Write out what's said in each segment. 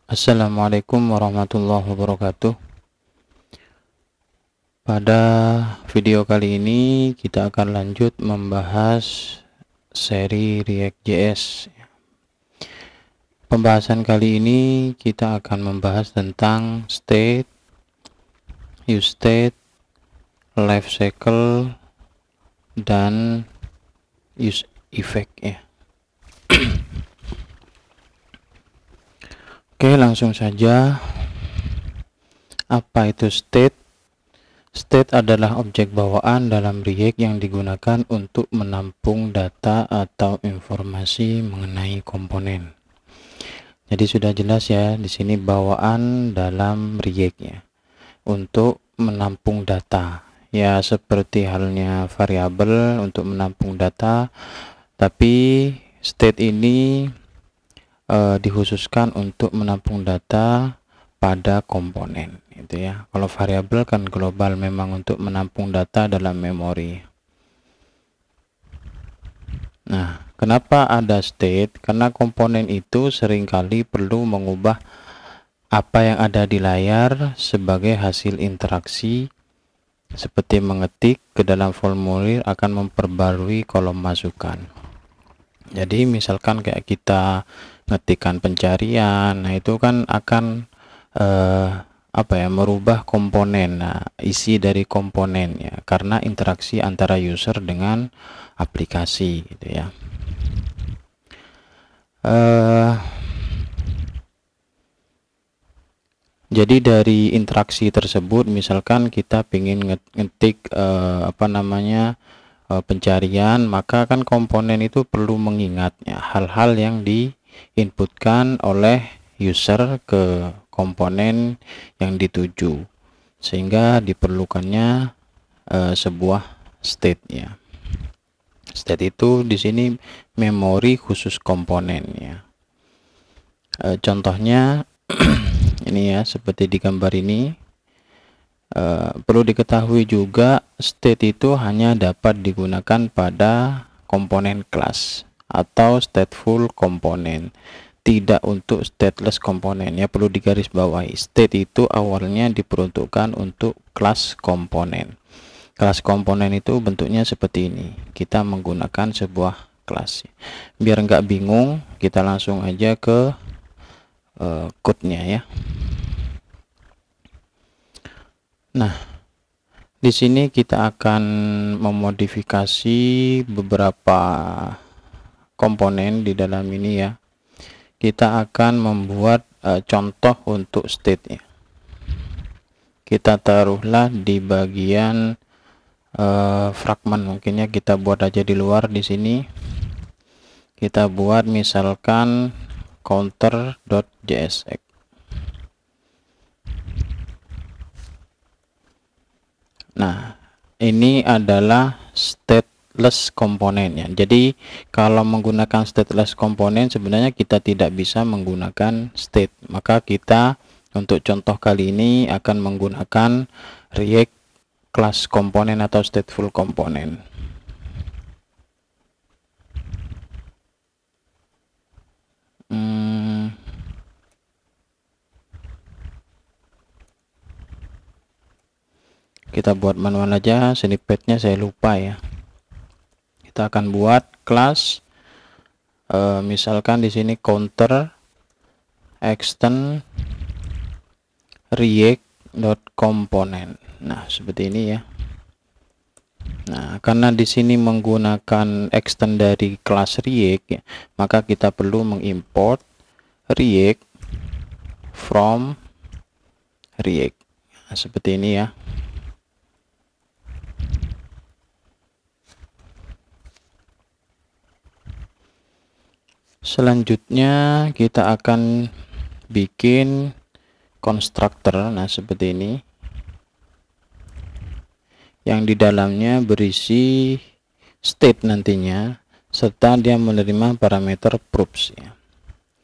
Assalamualaikum warahmatullahi wabarakatuh. Pada video kali ini kita akan lanjut membahas seri React.js. Pembahasan kali ini kita akan membahas tentang state, use state, life cycle, dan use effect ya. Oke, langsung saja. Apa itu state? State adalah objek bawaan dalam React yang digunakan untuk menampung data atau informasi mengenai komponen. Jadi sudah jelas ya, di sini bawaan dalam React ya, untuk menampung data. Ya, seperti halnya variabel untuk menampung data, tapi state ini dikhususkan untuk menampung data pada komponen itu ya. Kalau variabel kan global, memang untuk menampung data dalam memori. Nah, kenapa ada state? Karena komponen itu seringkali perlu mengubah apa yang ada di layar sebagai hasil interaksi, seperti mengetik ke dalam formulir akan memperbarui kolom masukan. Jadi misalkan kayak kita ngetikkan pencarian, nah itu kan akan merubah komponen, isi dari komponen ya, karena interaksi antara user dengan aplikasi gitu ya. Jadi dari interaksi tersebut, misalkan kita ingin ngetik pencarian, maka kan komponen itu perlu mengingatnya hal-hal yang diinputkan oleh user ke komponen yang dituju, sehingga diperlukannya sebuah state ya. State itu di sini memori khusus komponen ya. Contohnya ini ya, seperti di gambar ini. Perlu diketahui juga state itu hanya dapat digunakan pada komponen kelas atau stateful komponen, tidak untuk stateless komponen ya. Perlu digarisbawahi, state itu awalnya diperuntukkan untuk kelas komponen. Kelas komponen itu bentuknya seperti ini, kita menggunakan sebuah kelas. Biar nggak bingung, kita langsung aja ke code-nya ya. Nah, di sini kita akan memodifikasi beberapa komponen di dalam ini ya. Kita akan membuat contoh untuk state ya. Kita taruhlah di bagian fragment, mungkinnya kita buat aja di luar. Di sini kita buat misalkan counter.jsx. Nah, ini adalah stateless komponen ya. Jadi kalau menggunakan stateless komponen sebenarnya kita tidak bisa menggunakan state. Maka kita untuk contoh kali ini akan menggunakan React class komponen atau stateful komponen. Kita buat manual aja, snippetnya saya lupa ya. Kita akan buat kelas misalkan di sini counter extend react.component. Nah, seperti ini ya. Nah, karena di sini menggunakan extend dari kelas React ya, maka kita perlu mengimport React from React. Nah, seperti ini ya. Selanjutnya kita akan bikin constructor, nah seperti ini, yang di dalamnya berisi state nantinya, serta dia menerima parameter proofs ya.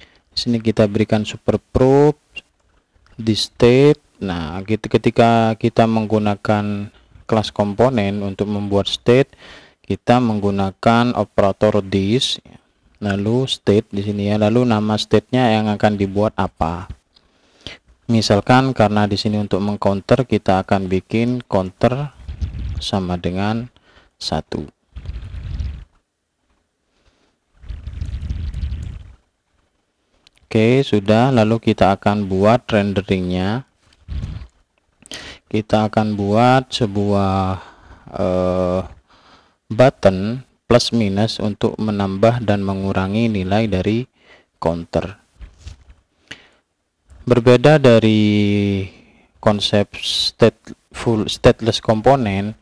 Di sini kita berikan super proof di state. Nah, ketika kita menggunakan kelas komponen untuk membuat state, kita menggunakan operator this ya. Lalu state di sini ya, lalu nama state-nya yang akan dibuat apa. Misalkan karena di sini untuk mengcounter, kita akan bikin counter sama dengan 1. Oke, sudah. Lalu kita akan buat renderingnya. Kita akan buat sebuah button plus minus untuk menambah dan mengurangi nilai dari counter. Berbeda dari konsep stateless component,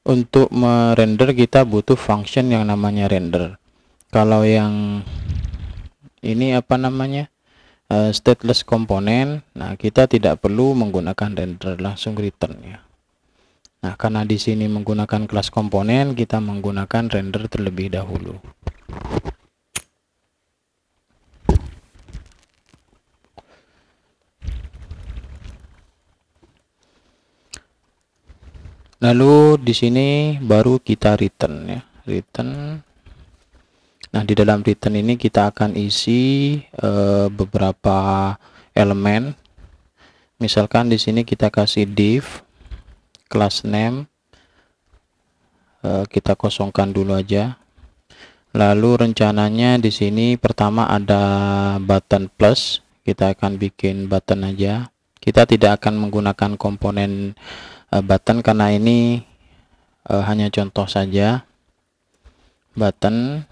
untuk merender kita butuh function yang namanya render. Kalau yang ini apa namanya, stateless component, nah kita tidak perlu menggunakan render, langsung return ya. Nah, karena di sini menggunakan kelas komponen, kita menggunakan render terlebih dahulu. Lalu di sini baru kita return ya, return. Nah, di dalam return ini kita akan isi beberapa elemen. Misalkan di sini kita kasih div class name, kita kosongkan dulu aja. Lalu rencananya di sini pertama ada button plus, kita akan bikin button aja. Kita tidak akan menggunakan komponen button karena ini hanya contoh saja. Button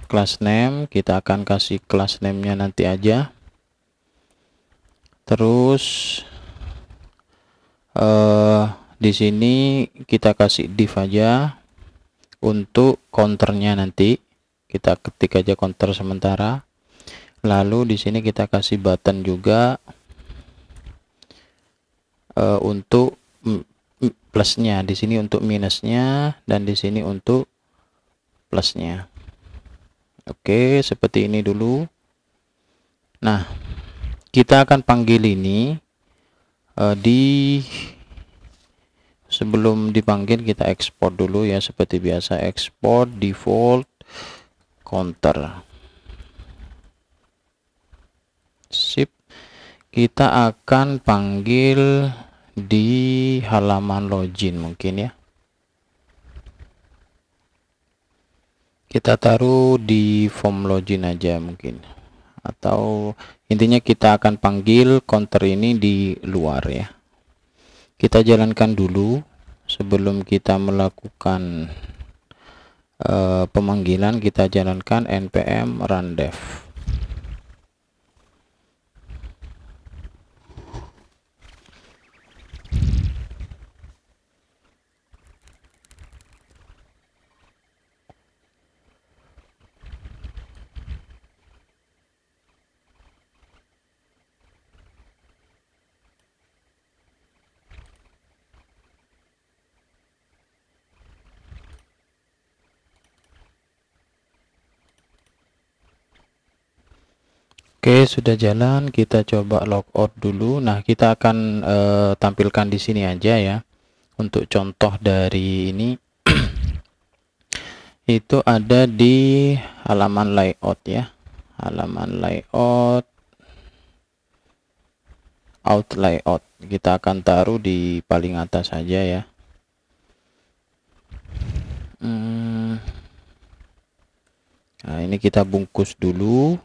class name, kita akan kasih class name-nya nanti aja. Terus di sini kita kasih div aja untuk counternya, nanti kita ketik aja counter sementara. Lalu di sini kita kasih button juga untuk plusnya, di sini untuk minusnya, dan di sini untuk plusnya. Oke, seperti ini dulu. Nah, kita akan panggil ini sebelum dipanggil kita ekspor dulu ya, seperti biasa, ekspor default counter. Sip. Kita akan panggil di halaman login mungkin ya. Kita taruh di form login aja mungkin, atau intinya kita akan panggil counter ini di luar ya. Kita jalankan dulu sebelum kita melakukan pemanggilan. Kita jalankan npm run dev. Oke, sudah jalan. Kita coba logout dulu. Nah, kita akan tampilkan di sini aja ya. Untuk contoh dari ini itu ada di halaman layout ya. Halaman layout, out layout. Kita akan taruh di paling atas saja ya. Nah, ini kita bungkus dulu.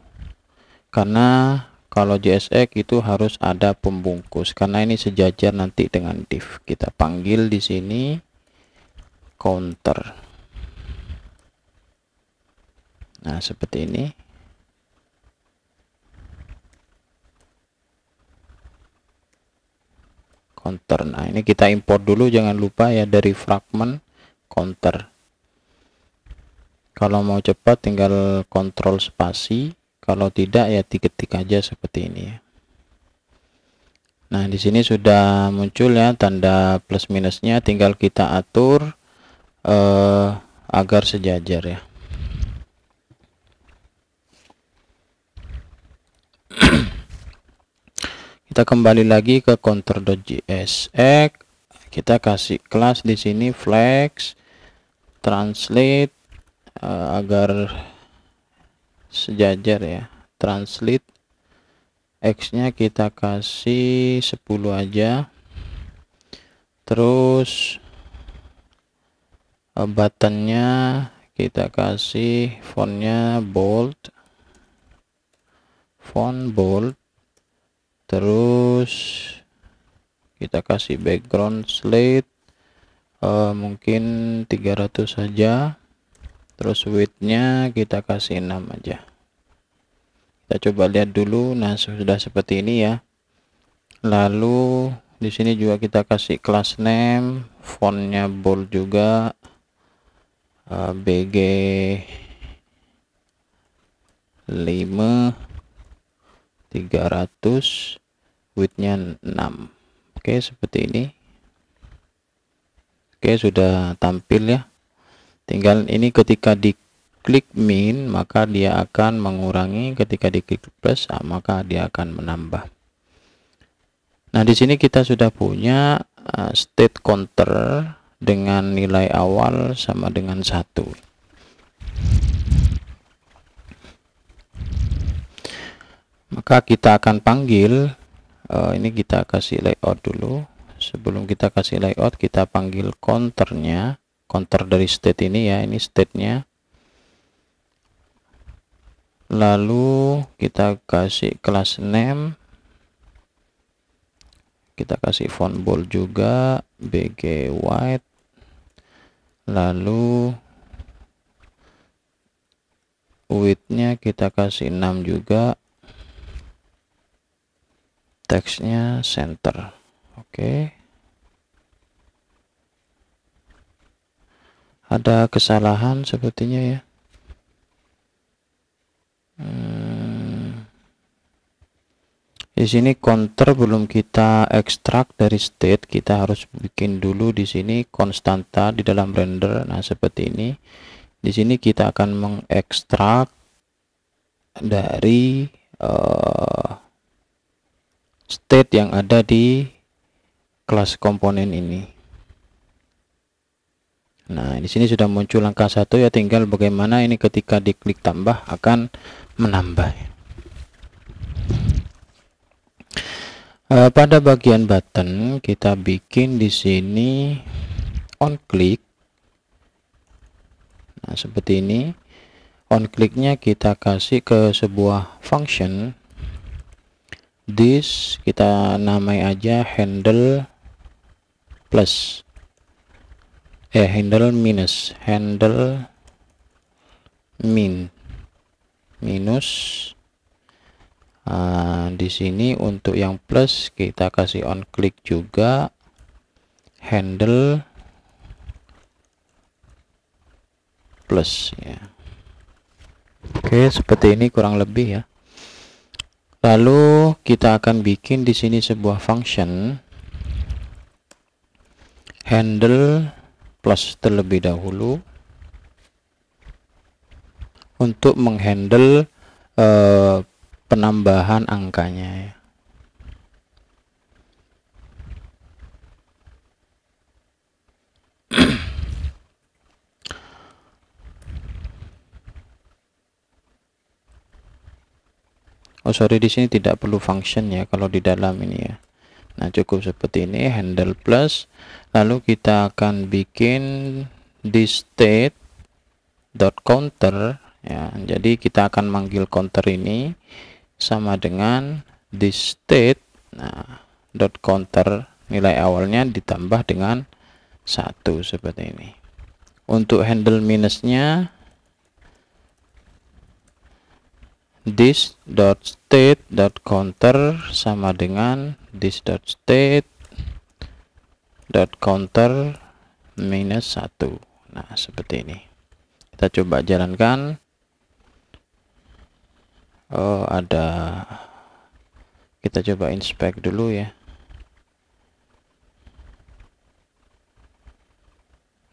Karena kalau JSX itu harus ada pembungkus, karena ini sejajar nanti dengan div. Kita panggil di sini counter. Nah, seperti ini. Counter. Nah, ini kita import dulu, jangan lupa ya, dari fragment counter. Kalau mau cepat tinggal kontrol spasi. Kalau tidak ya diketik aja seperti ini ya. Nah, di sini sudah muncul ya tanda plus minusnya, tinggal kita atur agar sejajar ya. Kita kembali lagi ke counter.jsx. Kita kasih kelas di sini flex translate agar sejajar ya, translate X-nya kita kasih 10 aja. Terus buttonnya kita kasih fontnya bold, font bold. Terus kita kasih background slate, mungkin 300 saja. Terus width-nya kita kasih 6 aja. Kita coba lihat dulu. Nah, sudah seperti ini ya. Lalu di sini juga kita kasih class name, fontnya bold juga, BG 5 300, width-nya 6. Oke, seperti ini. Oke, sudah tampil ya. Tinggal ini ketika diklik min, maka dia akan mengurangi, ketika diklik plus, maka dia akan menambah. Nah, di sini kita sudah punya state counter dengan nilai awal sama dengan 1. Maka kita akan panggil, ini kita kasih layout dulu. Sebelum kita kasih layout, kita panggil counternya, counter dari state ini ya, ini state-nya. Lalu kita kasih class name, kita kasih font bold juga, BG white. Lalu width-nya kita kasih 6 juga, teksnya center. Oke. Ada kesalahan sepertinya ya. Di sini counter belum kita ekstrak dari state, kita harus bikin dulu di sini konstanta di dalam render. Nah, seperti ini. Di sini kita akan mengekstrak dari state yang ada di kelas komponen ini. Nah, di sini sudah muncul angka 1 ya, tinggal bagaimana ini ketika diklik tambah akan menambah. Pada bagian button kita bikin di sini on click. Nah, seperti ini. On clicknya kita kasih ke sebuah function. This kita namai aja handle plus, handle minus, handle minus. Di sini untuk yang plus kita kasih on click juga, handle plus ya. Oke, seperti ini kurang lebih ya. Lalu kita akan bikin di sini sebuah function handle plus terlebih dahulu untuk menghandle penambahan angkanya ya. Oh sorry, di sini tidak perlu function ya kalau di dalam ini ya. Nah, cukup seperti ini, handle plus. Lalu kita akan bikin this state dot counter ya. Jadi kita akan manggil counter ini sama dengan this state, nah, dot counter nilai awalnya ditambah dengan 1 seperti ini. Untuk handle minusnya this dot state dot counter sama dengan this dot state dot counter minus 1. Nah, seperti ini. Kita coba jalankan. Oh, ada, kita coba inspect dulu ya.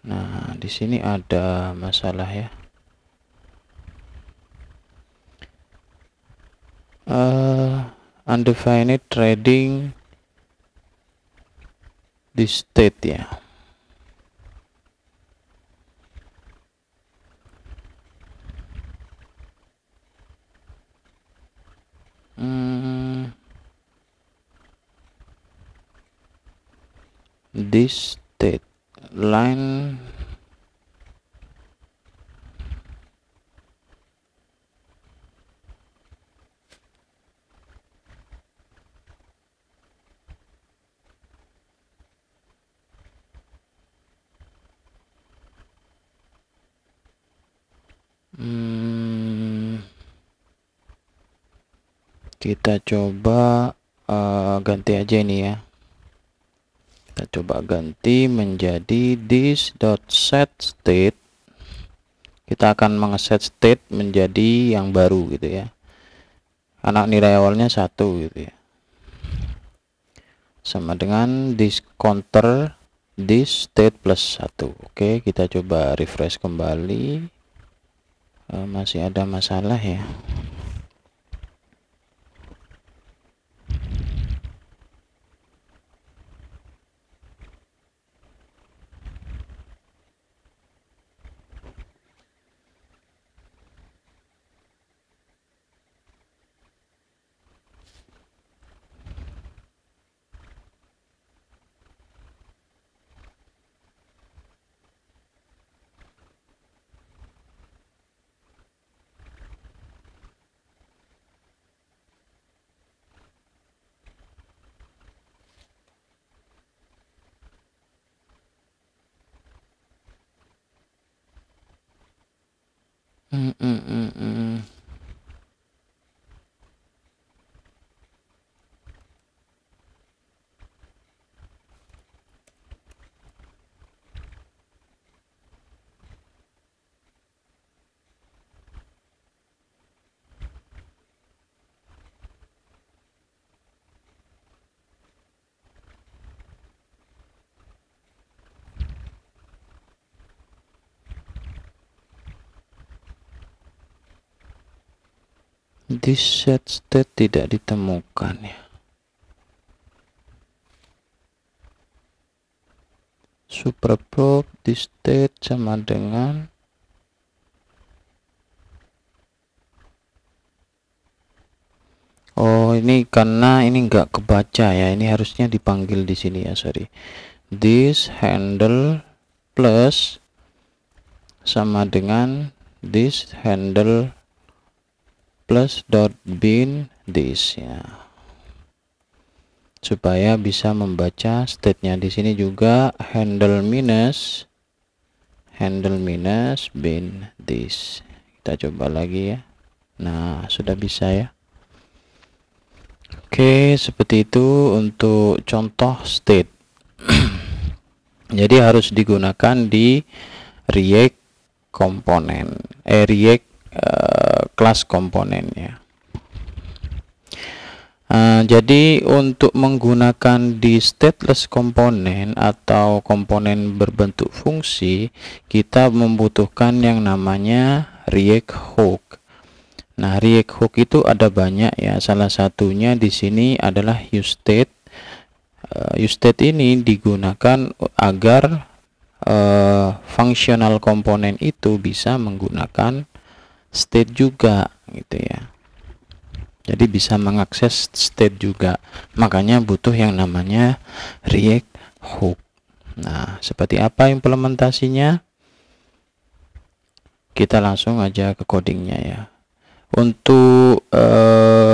Nah, di sini ada masalah ya. Undefined trading di state ya. this state line kita coba ganti aja ini ya. Kita coba ganti menjadi this.setState. Kita akan mengeset state menjadi yang baru gitu ya. Karena nilai awalnya 1 gitu ya. Sama dengan this counter this state plus 1. Oke, kita coba refresh kembali. Masih ada masalah ya. This set state tidak ditemukan ya. Superprobe this state sama dengan ini karena ini enggak kebaca ya. Ini harusnya dipanggil di sini ya, sorry. This handle plus sama dengan this handle plus dot bin this ya, supaya bisa membaca state-nya. Di sini juga handle minus bin this. Kita coba lagi ya. Nah, sudah bisa ya. Oke, seperti itu untuk contoh state. Jadi harus digunakan di React komponen, React kelas komponennya. Jadi untuk menggunakan di stateless komponen atau komponen berbentuk fungsi, kita membutuhkan yang namanya React hook. Nah, React hook itu ada banyak ya. Salah satunya di sini adalah useState. useState ini digunakan agar fungsional komponen itu bisa menggunakan state juga gitu ya. Jadi bisa mengakses state juga. Makanya butuh yang namanya React hook. Nah, seperti apa implementasinya? Kita langsung aja ke codingnya ya. Untuk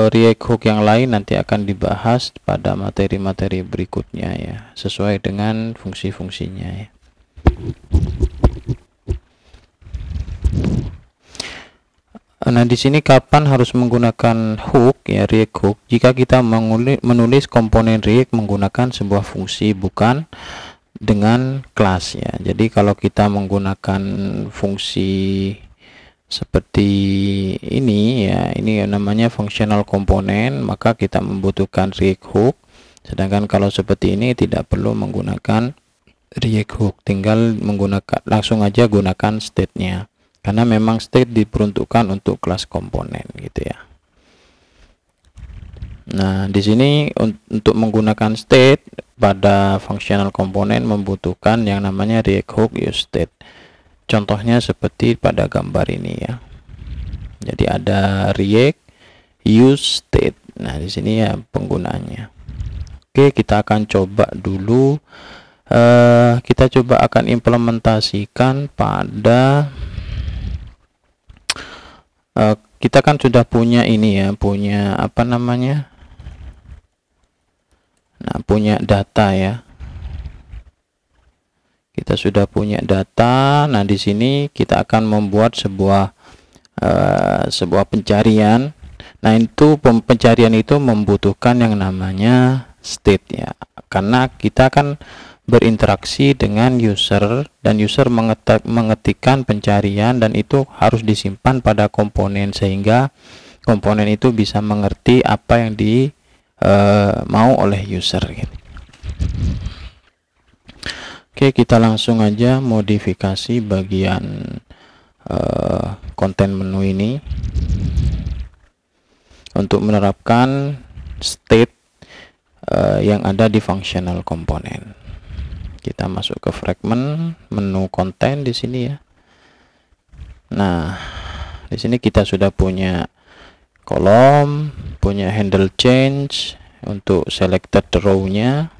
React hook yang lain nanti akan dibahas pada materi-materi berikutnya ya, sesuai dengan fungsi-fungsinya ya. Nah, di sini kapan harus menggunakan hook ya, React hook? Jika kita menulis komponen React menggunakan sebuah fungsi, bukan dengan kelas ya. Jadi kalau kita menggunakan fungsi seperti ini ya, ini namanya functional komponen, maka kita membutuhkan React hook. Sedangkan kalau seperti ini tidak perlu menggunakan React hook, tinggal menggunakan langsung aja gunakan state-nya. Karena memang state diperuntukkan untuk kelas komponen gitu ya. Nah, di sini untuk menggunakan state pada functional komponen membutuhkan yang namanya React hook useState. Contohnya seperti pada gambar ini ya. Jadi ada React useState. Nah, di sini ya penggunaannya. Oke, kita akan coba dulu Kita coba akan implementasikan pada kita kan sudah punya ini ya, punya apa namanya, punya data ya. Kita sudah punya data. Nah, di sini kita akan membuat sebuah pencarian. Nah, itu pencarian itu membutuhkan yang namanya state ya, karena kita akan berinteraksi dengan user dan user mengetikkan pencarian, dan itu harus disimpan pada komponen sehingga komponen itu bisa mengerti apa yang mau oleh user gitu. Oke, kita langsung aja modifikasi bagian konten menu ini untuk menerapkan state yang ada di functional komponen. Kita masuk ke fragment menu konten di sini ya. Nah, di sini kita sudah punya kolom, punya handle change untuk selected row-nya.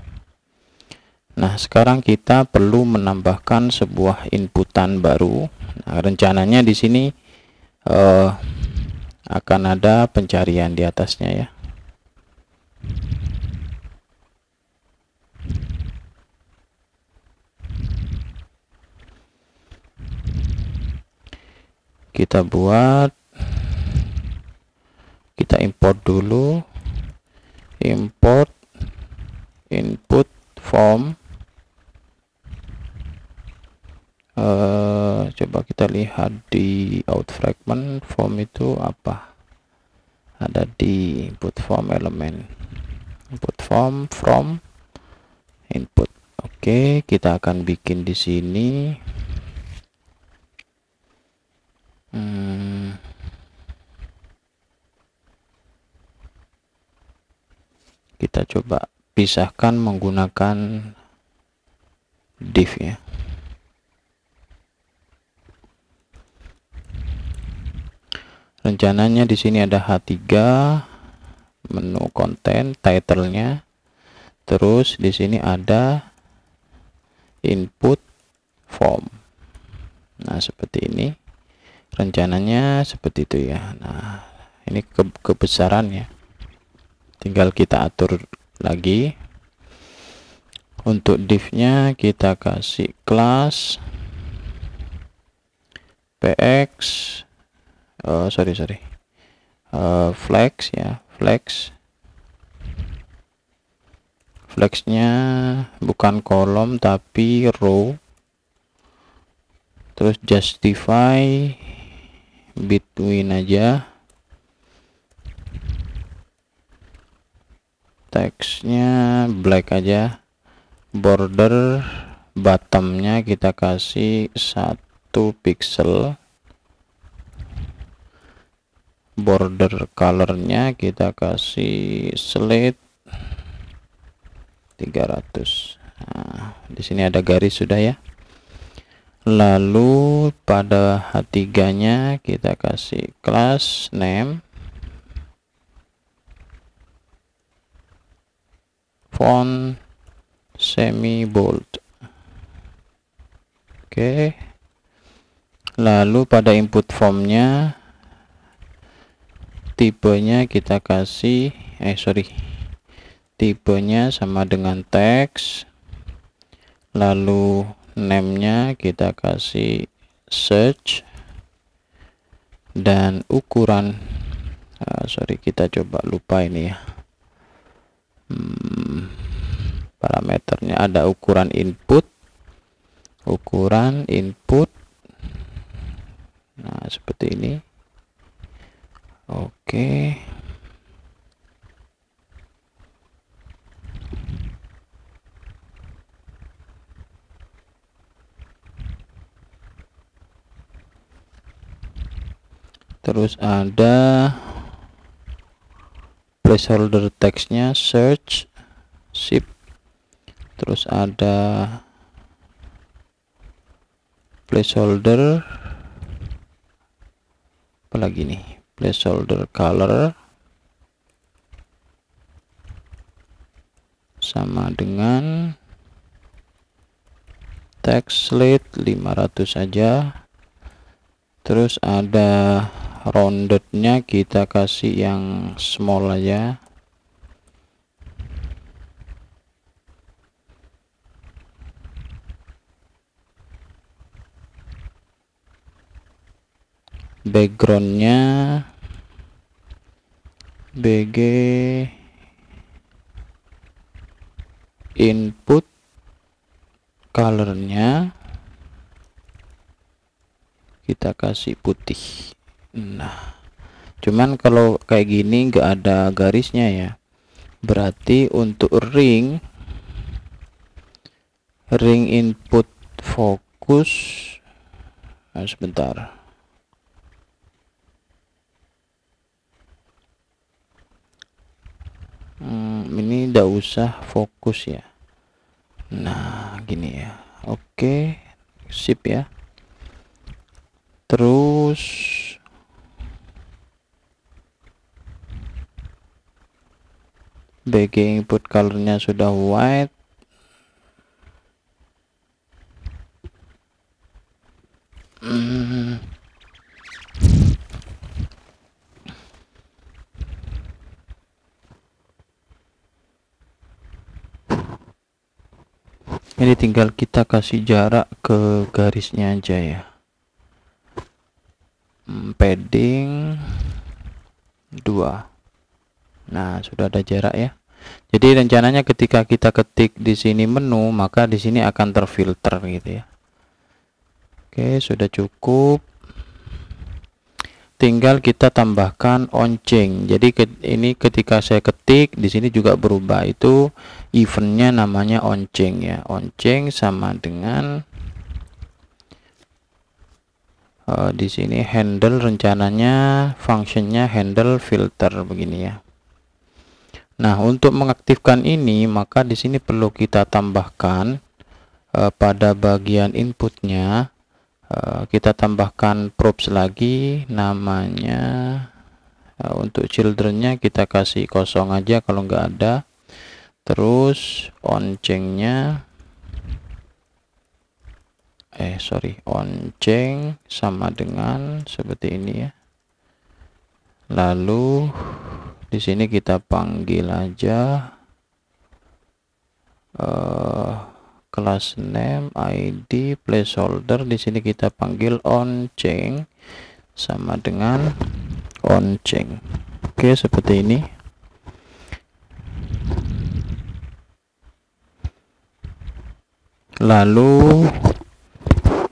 Nah, sekarang kita perlu menambahkan sebuah inputan baru. Nah, rencananya di sini akan ada pencarian di atasnya ya. Kita import dulu, import input form. Coba kita lihat di out fragment form itu apa, ada di input form element, input form from input. Oke, kita akan bikin di sini kita coba pisahkan menggunakan div ya. Rencananya di sini ada H3, menu konten, title-nya, terus di sini ada input form. Nah, seperti ini. Rencananya seperti itu ya. Nah, ini kebesarannya. Tinggal kita atur lagi. Untuk div-nya kita kasih kelas px flex ya, flexnya bukan kolom tapi row, terus justify between aja, teksnya black aja, border bottomnya kita kasih 1 pixel, border colornya kita kasih slate 300. Nah, di sini ada garis sudah ya. Lalu pada H3-nya kita kasih class name, font semi bold. Oke. Lalu pada input formnya tipenya kita kasih tipenya sama dengan teks, lalu name-nya kita kasih search, dan ukuran kita coba lupa ini ya, parameternya ada ukuran input, nah seperti ini. Oke. Terus ada placeholder teksnya search shift, terus ada placeholder apalagi nih, placeholder color sama dengan text length 500 aja. Terus ada roundednya kita kasih yang small aja. Backgroundnya BG input colornya kita kasih putih. Nah, cuman kalau kayak gini nggak ada garisnya ya, berarti untuk ring input fokus, nah, sebentar, ini nggak usah fokus ya. Nah gini ya, oke, sip ya. Terus BG input colornya sudah white. Ini tinggal kita kasih jarak ke garisnya aja ya. Padding 2. Nah, sudah ada jarak ya. Jadi rencananya ketika kita ketik di sini menu, maka di sini akan terfilter gitu ya. Oke, sudah cukup. Tinggal kita tambahkan on-change. Jadi ini ketika saya ketik di sini juga berubah, itu eventnya namanya on-change ya. On-change sama dengan di sini handle, rencananya functionnya handle filter begini ya. Nah, untuk mengaktifkan ini maka di sini perlu kita tambahkan pada bagian inputnya, kita tambahkan props lagi, namanya untuk childrennya kita kasih kosong aja kalau nggak ada. Terus on-change-nya on-change sama dengan seperti ini ya. Lalu di sini kita panggil aja class name, ID, placeholder. Di sini kita panggil on-change sama dengan on-change. Oke, seperti ini. Lalu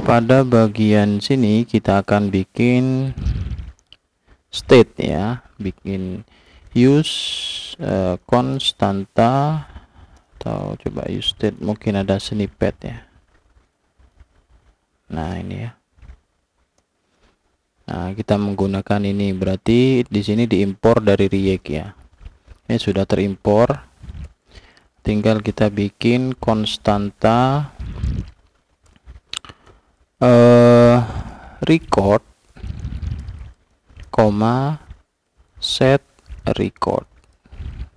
pada bagian sini kita akan bikin state ya, bikin use constanta, atau coba use state, mungkin ada snippet ya. Nah ini ya. Nah kita menggunakan ini, berarti di sini diimpor dari React ya. Ini sudah terimpor, tinggal kita bikin constanta record, set record.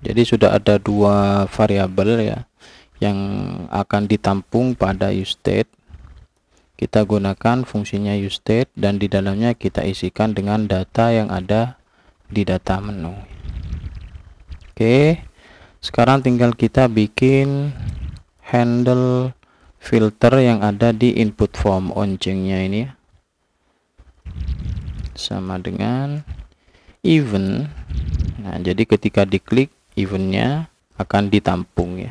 Jadi sudah ada dua variabel ya yang akan ditampung pada useState. Kita gunakan fungsinya useState dan di dalamnya kita isikan dengan data yang ada di data menu. Oke, sekarang tinggal kita bikin handle filter yang ada di input form on-change-nya ini ya. Sama dengan event. Nah, jadi ketika diklik eventnya akan ditampung ya.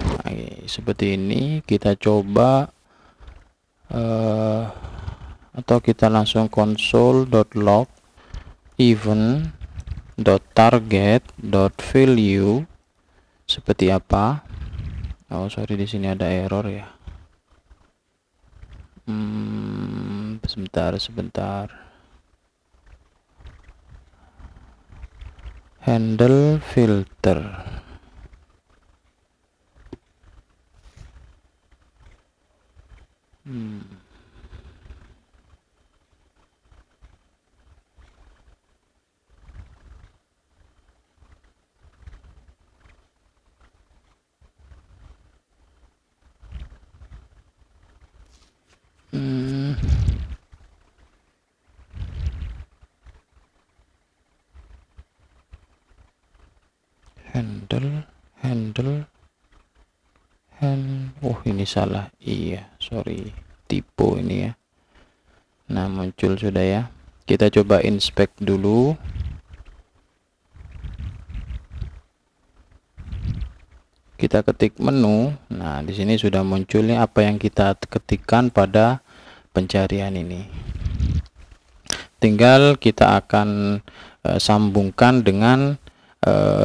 Oke, seperti ini kita coba atau kita langsung console.log event.target.value seperti apa. Oh sorry, di sini ada error ya. Sebentar. Handle filter. handle oh ini salah, iya sorry, typo ini ya. Nah muncul sudah ya, kita coba inspect dulu. Kita ketik menu, nah di sini sudah munculnya apa yang kita ketikkan pada pencarian ini. Tinggal kita akan sambungkan dengan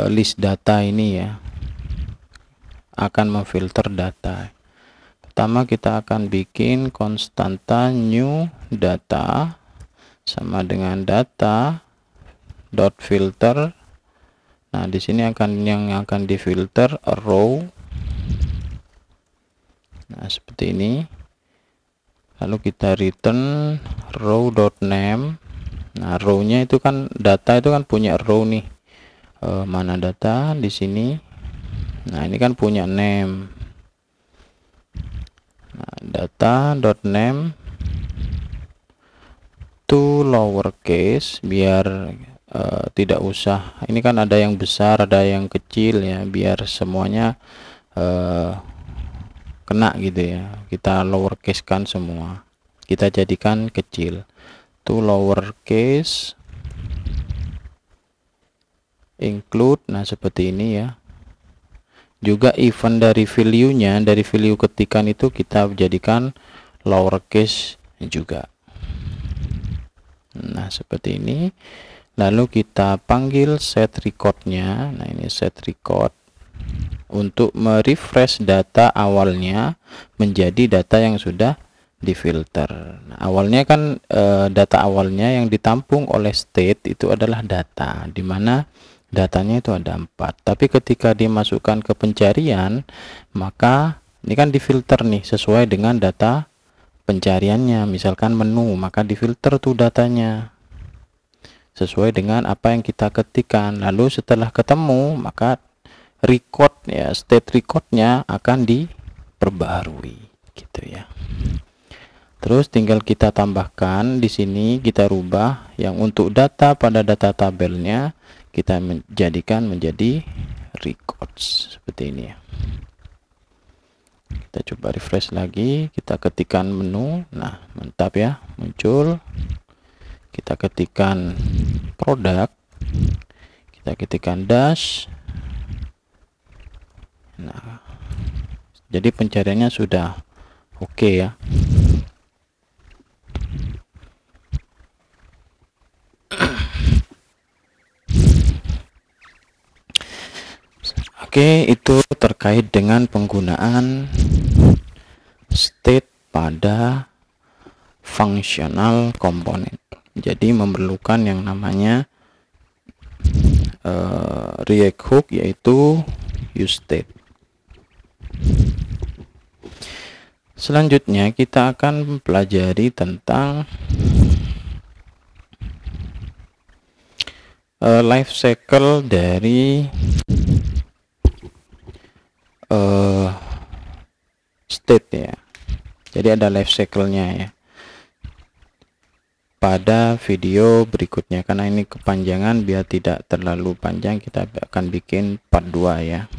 list data ini ya, akan memfilter data. Pertama kita akan bikin konstanta new data sama dengan data dot filter. Nah di sini yang akan difilter row. Nah seperti ini. Lalu kita return row dot name. Nah row-nya itu kan data itu kan punya row nih. Mana data di sini? Nah ini kan punya name. Nah, data dot name to lowercase biar tidak usah, ini kan ada yang besar ada yang kecil ya, biar semuanya kena gitu ya, kita lowercase kan semua, kita jadikan kecil, to lowercase include. Nah seperti ini ya. Juga event dari value-nya, dari value ketikan itu kita jadikan lowercase juga. Nah seperti ini. Lalu kita panggil set record-nya. Nah ini set record untuk merefresh data awalnya menjadi data yang sudah difilter. Nah, awalnya kan data awalnya yang ditampung oleh state itu adalah data, dimana datanya itu ada 4, tapi ketika dimasukkan ke pencarian maka ini kan difilter nih sesuai dengan data pencariannya. Misalkan menu, maka difilter tuh datanya sesuai dengan apa yang kita ketikkan. Lalu setelah ketemu maka record ya, state recordnya akan diperbaharui gitu ya. Terus tinggal kita tambahkan di sini, kita rubah yang untuk data pada data tabelnya kita menjadikan menjadi records seperti ini ya. Kita coba refresh lagi, kita ketikkan menu. Nah mantap ya, muncul. Kita ketikkan produk, kita ketikkan dash. Nah jadi pencariannya sudah oke ya. Oke, itu terkait dengan penggunaan state pada functional komponen. Jadi memerlukan yang namanya React hook, yaitu useState. Selanjutnya kita akan mempelajari tentang life cycle dari state ya. Jadi ada life cycle-nya ya. Pada video berikutnya, karena ini kepanjangan, biar tidak terlalu panjang kita akan bikin part 2 ya.